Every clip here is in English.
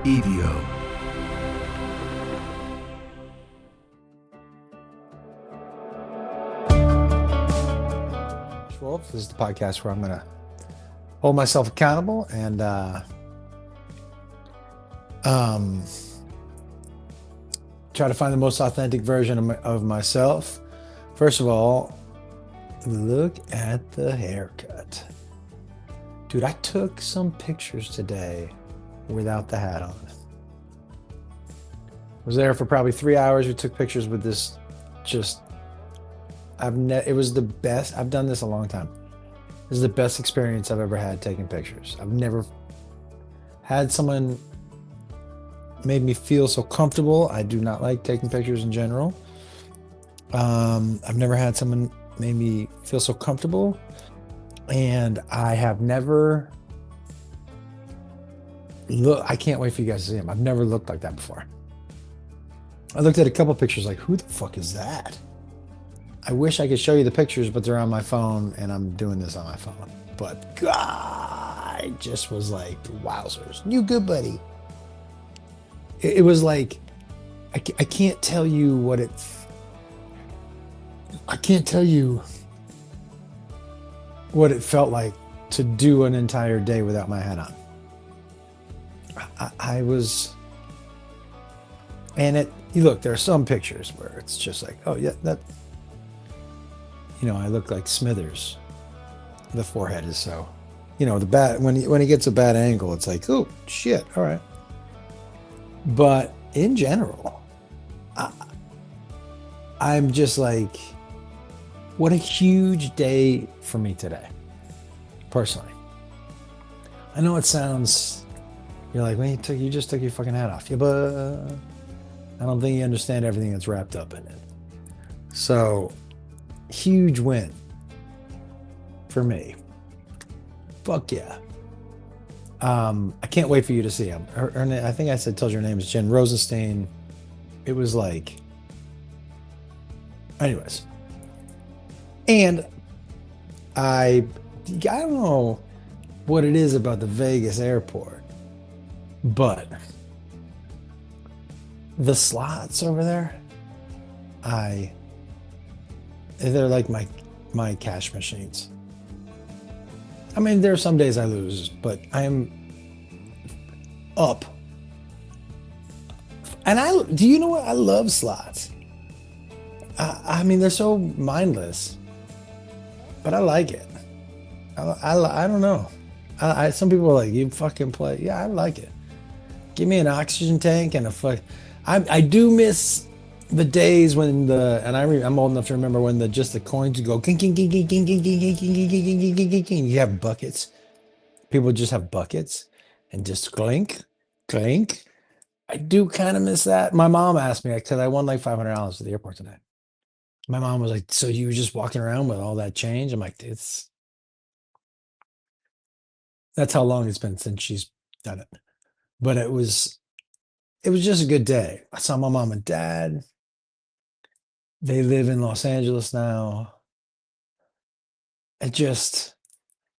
EDO. Wolf. This is the podcast where I'm going to hold myself accountable and try to find the most authentic version of myself. First of all, look at the haircut. Dude, I took some pictures today without the hat on. Was there for probably 3 hours. We took pictures with this it was the best. I've done this a long time. This is the best experience I've ever had taking pictures. I've never had someone made me feel so comfortable. I do not like taking pictures in general. I've never had someone made me feel so comfortable, and I have never I can't wait for you guys to see them. I've never looked like that before. I looked at a couple pictures like, who the fuck is that? I wish I could show you the pictures, but they're on my phone, and I'm doing this on my phone. But God, I just was like, wowzers. You good, buddy. It was like, I can't tell you what I can't tell you what it felt like to do an entire day without my hat on. I was, and look, there are some pictures where it's just like, oh yeah, that, I look like Smithers. The forehead is so, the bad, when he gets a bad angle, it's like, oh shit, all right. But in general, I'm just like, what a huge day for me today, personally. I know it sounds, you're like, well, you just took your fucking hat off. Yeah, but I don't think you understand everything that's wrapped up in it. So, huge win for me. Fuck yeah. I can't wait for you to see him. I think I told you her name is Jen Rosenstein. It was like, anyways. And I don't know what it is about the Vegas airport, but the slots over there, they're like my cash machines. I mean, there are some days I lose, but I am up. And do you know what? I love slots. I mean, they're so mindless, but I like it. I don't know. Some people are like, you fucking play. Yeah, I like it. Give me an oxygen tank and I do miss the days when I'm old enough to remember when the coins would go king, king, king, king, king, king, king, king, king, king, king, king, king, king, king. You have buckets. People just have buckets and just clink, clink. I do kind of miss that. My mom asked me, because I won like $500 at the airport today. My mom was like, so you were just walking around with all that change? I'm like, that's how long it's been since she's done it. But it was just a good day. I saw my mom and dad. They live in Los Angeles now.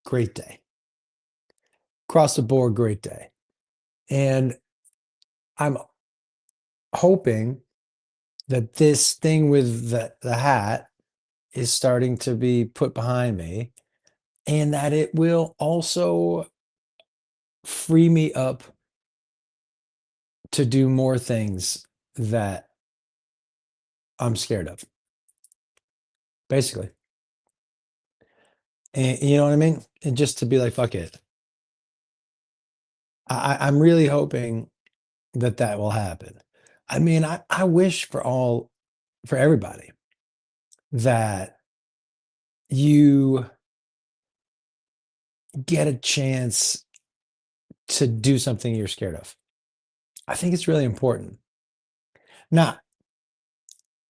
Great day. Across the board, great day. And I'm hoping that this thing with the hat is starting to be put behind me, and that it will also free me up to do more things that I'm scared of. Basically. And you know what I mean? And just to be like, fuck it. I'm really hoping that will happen. I mean, I wish for everybody that you get a chance to do something you're scared of. I think it's really important. Now,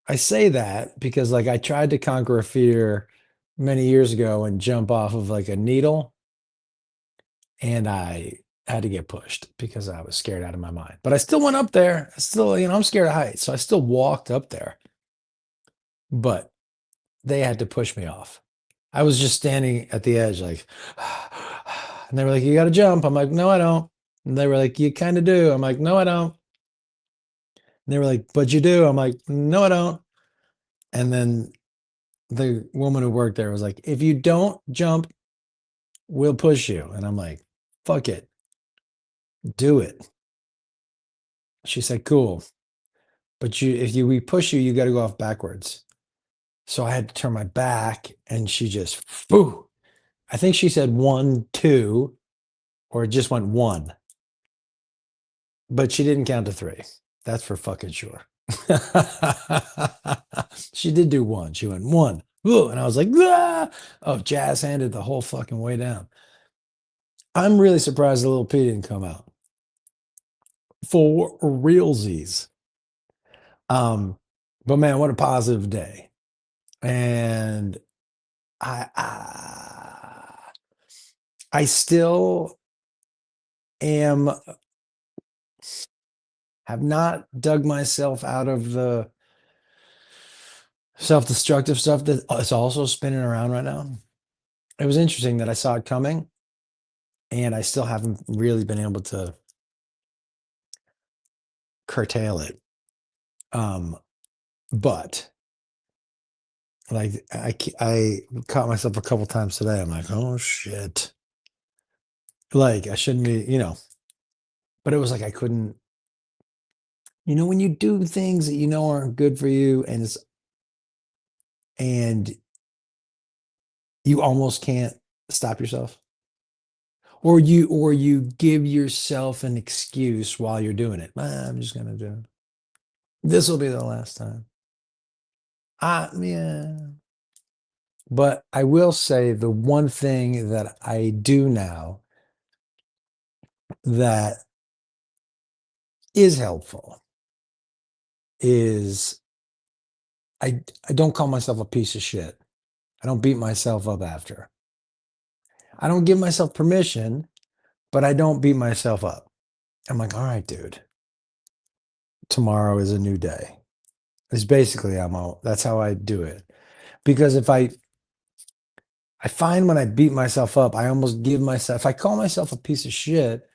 I say that because like I tried to conquer a fear many years ago and jump off of like a needle, and I had to get pushed because I was scared out of my mind. But I still went up there. I still, I'm scared of heights, so I still walked up there. But they had to push me off. I was just standing at the edge like, and they were like, you got to jump. I'm like, no, I don't. And they were like, you kind of do. I'm like, no, I don't. And they were like, but you do. I'm like, no, I don't. And then the woman who worked there was like, if you don't jump, we'll push you. And I'm like, fuck it, do it. She said, cool. But if we push you, you got to go off backwards. So I had to turn my back and she just, whew. I think she said one, two, or it just went one, but she didn't count to three. That's for fucking sure. She did do one. She went one. Ooh, and I was like, ah! Oh, jazz handed the whole fucking way down. I'm really surprised the little P didn't come out for realsies. Um, but man, what a positive day. And I still am have not dug myself out of the self-destructive stuff that is also spinning around right now. It was interesting that I saw it coming and I still haven't really been able to curtail it. Um, but like I caught myself a couple times today. I'm like, oh shit. Like I shouldn't be, but it was like I couldn't, when you do things that you know aren't good for you and you almost can't stop yourself. Or you give yourself an excuse while you're doing it. "Ah, I'm just gonna do it. This will be the last time." Yeah. But I will say the one thing that I do now that is helpful is I don't call myself a piece of shit. I don't beat myself up after. I don't give myself permission, but I don't beat myself up. I'm like, all right, dude, tomorrow is a new day. It's basically that's how I do it. Because I find when I beat myself up, I almost give myself, if I call myself a piece of shit,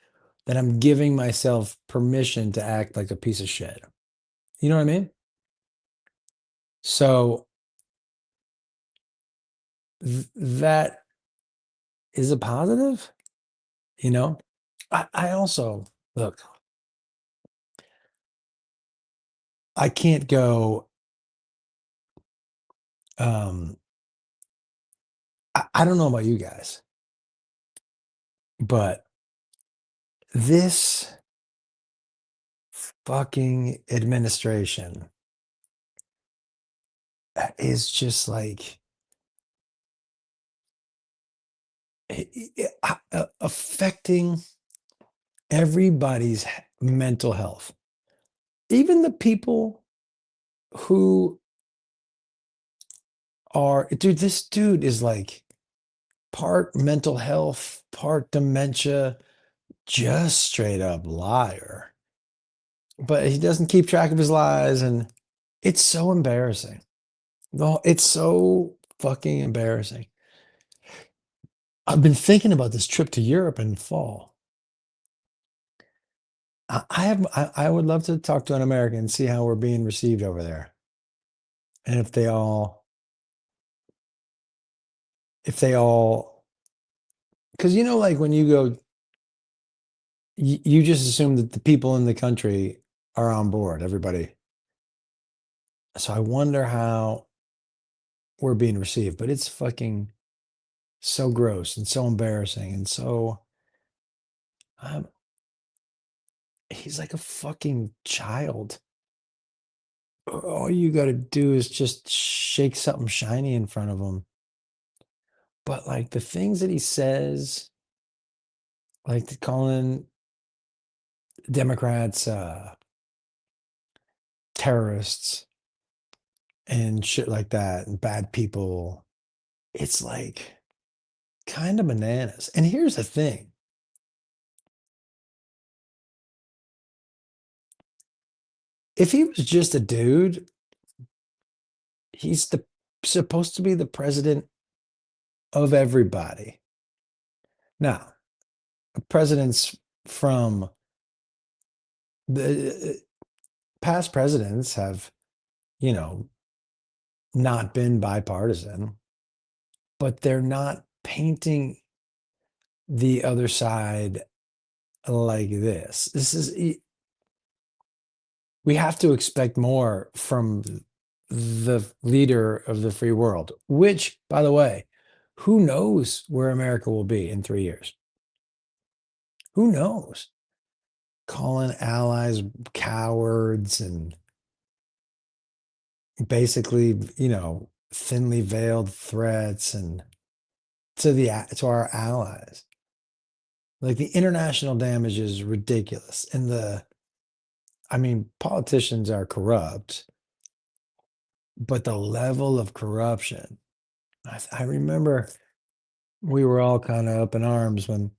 then I'm giving myself permission to act like a piece of shit. You know what I mean? So that is a positive, you know? I also, look, I can't go, um, I don't know about you guys, but this fucking administration is just like affecting everybody's mental health. Even the people who dude, this dude is like part mental health, part dementia, just straight up liar. But he doesn't keep track of his lies, and it's so embarrassing. No, it's so fucking embarrassing. I've been thinking about this trip to Europe in fall. I would love to talk to an American and see how we're being received over there. And if they all because like when you go, you just assume that the people in the country are on board, everybody. So I wonder how we're being received, but it's fucking so gross and so embarrassing and so um, he's like a fucking child. All you got to do is just shake something shiny in front of him. But like the things that he says, like calling Democrats terrorists and shit like that and bad people, it's like kind of bananas. And here's the thing. If he was just a dude, he's supposed to be the president of everybody. Now, presidents from the past presidents have, you know, not been bipartisan, but they're not painting the other side like this. We have to expect more from the leader of the free world, which, by the way, who knows where America will be in 3 years? Who knows? Calling allies cowards and basically, thinly veiled threats and to our allies. Like the international damage is ridiculous. And I mean, politicians are corrupt, but the level of corruption, I remember we were all kind of up in arms when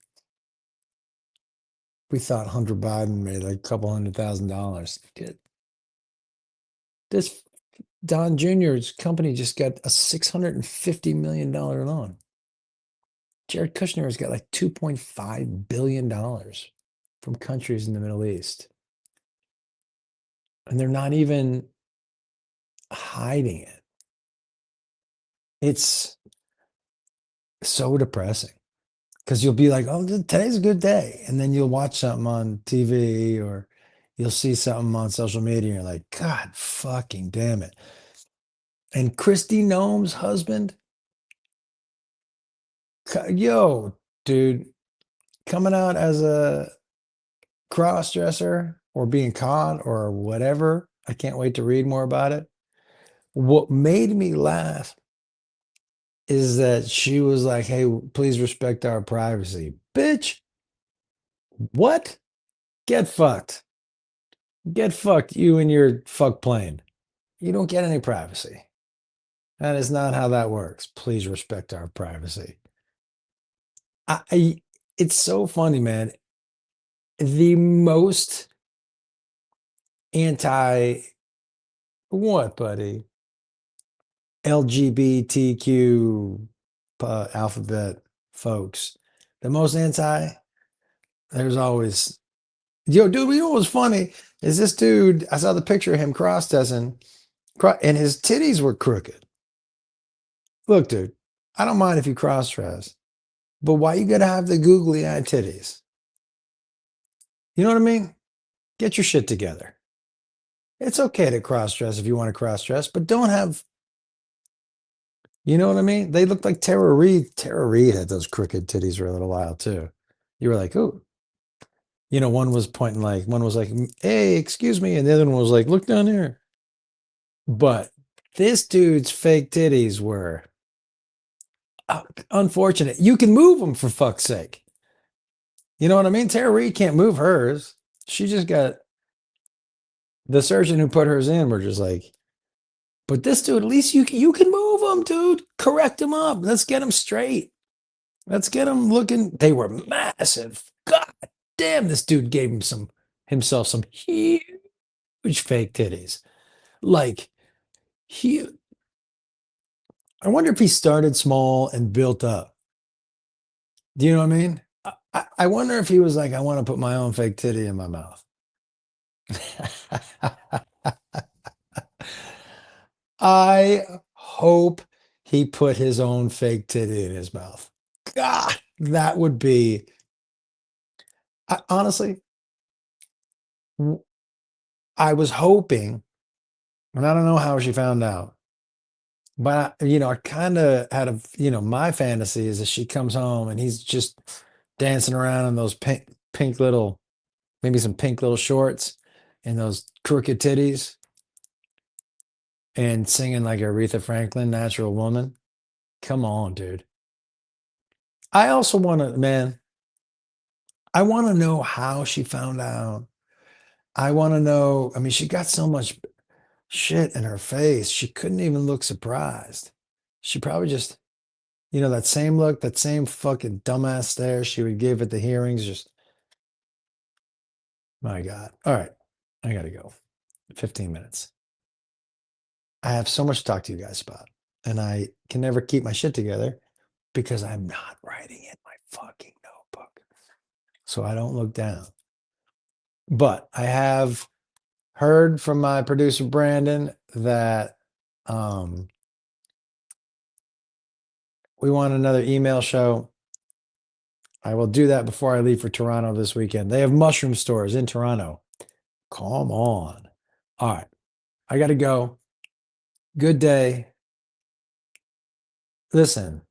we thought Hunter Biden made like a couple $100,000. This Don Jr.'s company just got a $650 million loan. Jared Kushner has got like $2.5 billion from countries in the Middle East. And they're not even hiding it. It's so depressing because you'll be like, oh, today's a good day. And then you'll watch something on TV or you'll see something on social media and you're like, God fucking damn it. And Christy Noem's husband, yo, dude, coming out as a cross dresser or being caught or whatever. I can't wait to read more about it. What made me laugh is that she was like, hey, please respect our privacy. Bitch, what? Get fucked. Get fucked, you and your fuck plane. You don't get any privacy. That is not how that works. Please respect our privacy. It's so funny, man. The most anti what, buddy? LGBTQ alphabet folks. The most anti, there's always, yo, dude, you know what was funny? Is this dude, I saw the picture of him cross dressing, and his titties were crooked. Look, dude, I don't mind if you cross dress, but why you gotta have the googly eye titties? You know what I mean? Get your shit together. It's okay to cross dress if you want to cross dress, but don't have, you know what I mean? They look like Tara Reid. Tara Reid had those crooked titties for a little while too. You were like, ooh. One was pointing like, one was like, hey, excuse me. And the other one was like, look down here. But this dude's fake titties were unfortunate. You can move them for fuck's sake. You know what I mean? Tara Reid can't move hers. She just got the surgeon who put hers in. Were just like, but this dude, at least you can move them, dude. Correct them up. Let's get them straight. Let's get them looking. They were massive. God damn, this dude gave himself some huge fake titties. Like he, I wonder if he started small and built up. Do you know what I mean? I wonder if he was like, I want to put my own fake titty in my mouth. I hope he put his own fake titty in his mouth. God, that would be, honestly, I was hoping, and I don't know how she found out, but I kind of had my fantasy is that she comes home and he's just dancing around in those pink little, maybe some pink little shorts and those crooked titties and singing like Aretha Franklin, Natural Woman. Come on, dude. I also want to, man, I want to know how she found out. I want to know. I mean, she got so much shit in her face. She couldn't even look surprised. She probably just, that same look, that same fucking dumbass stare she would give at the hearings. Just, my God. All right. I got to go. 15 minutes. I have so much to talk to you guys about, and I can never keep my shit together because I'm not writing in my fucking notebook. so I don't look down. But I have heard from my producer Brandon that we want another email show. I will do that before I leave for Toronto this weekend. They have mushroom stores in Toronto. Come on. All right. I got to go. Good day. Listen,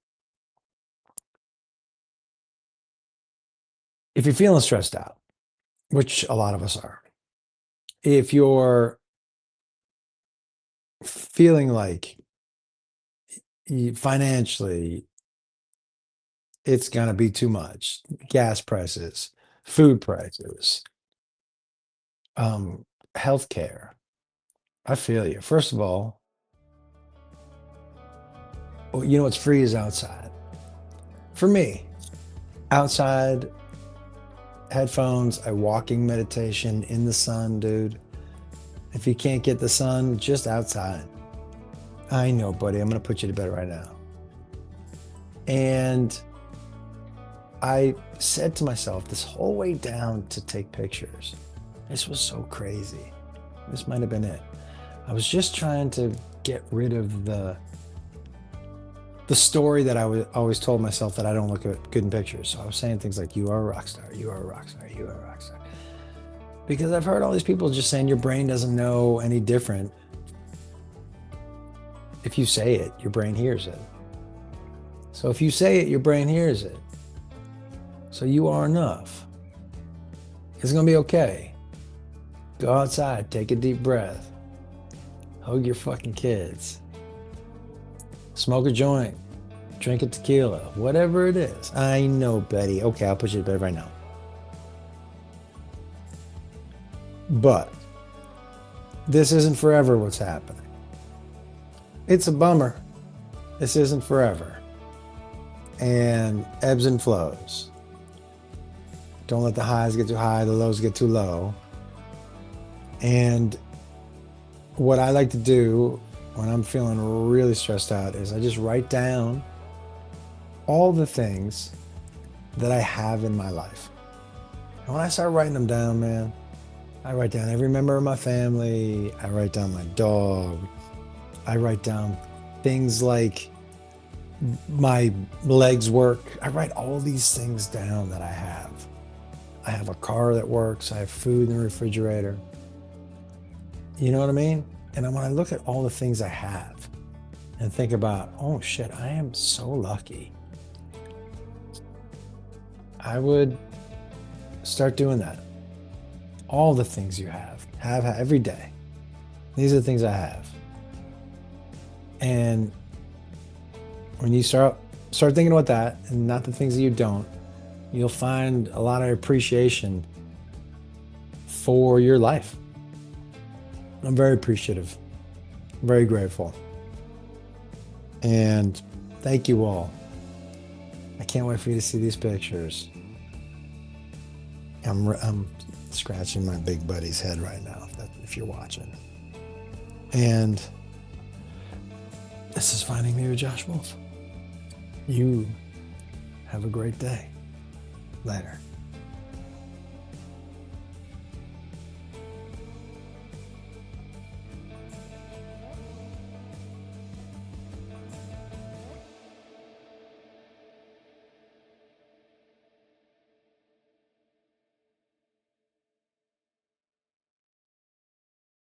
if you're feeling stressed out, which a lot of us are, if you're feeling like financially it's going to be too much, gas prices, food prices, healthcare, I feel you. First of all, you know what's free is outside. For me, outside, headphones, a walking meditation in the sun, dude. If you can't get the sun, just outside. I know, buddy. I'm going to put you to bed right now. And I said to myself this whole way down to take pictures. This was so crazy. This might have been it. I was just trying to get rid of the story that I always told myself that I don't look good in pictures. So I was saying things like, you are a rock star, you are a rock star, you are a rock star. Because I've heard all these people just saying your brain doesn't know any different. If you say it, your brain hears it. So if you say it, your brain hears it. So you are enough. It's going to be okay. Go outside, take a deep breath. Hug your fucking kids. Smoke a joint. Drink a tequila. Whatever it is. I know, Betty. Okay, I'll put you to bed right now. But this isn't forever what's happening. It's a bummer. This isn't forever. And ebbs and flows. Don't let the highs get too high, the lows get too low. And what I like to do when I'm feeling really stressed out is I just write down all the things that I have in my life. And when I start writing them down, man, I write down every member of my family. I write down my dog. I write down things like my legs work. I write all these things down that I have. I have a car that works. I have food in the refrigerator. You know what I mean? And when I look at all the things I have and think about, oh shit, I am so lucky. I would start doing that. All the things you have every day. These are the things I have. And when you start thinking about that and not the things that you don't, you'll find a lot of appreciation for your life. I'm very appreciative, very grateful. And thank you all. I can't wait for you to see these pictures. I'm scratching my big buddy's head right now, if you're watching. And this is Finding Me with Josh Wolf. You have a great day. Later.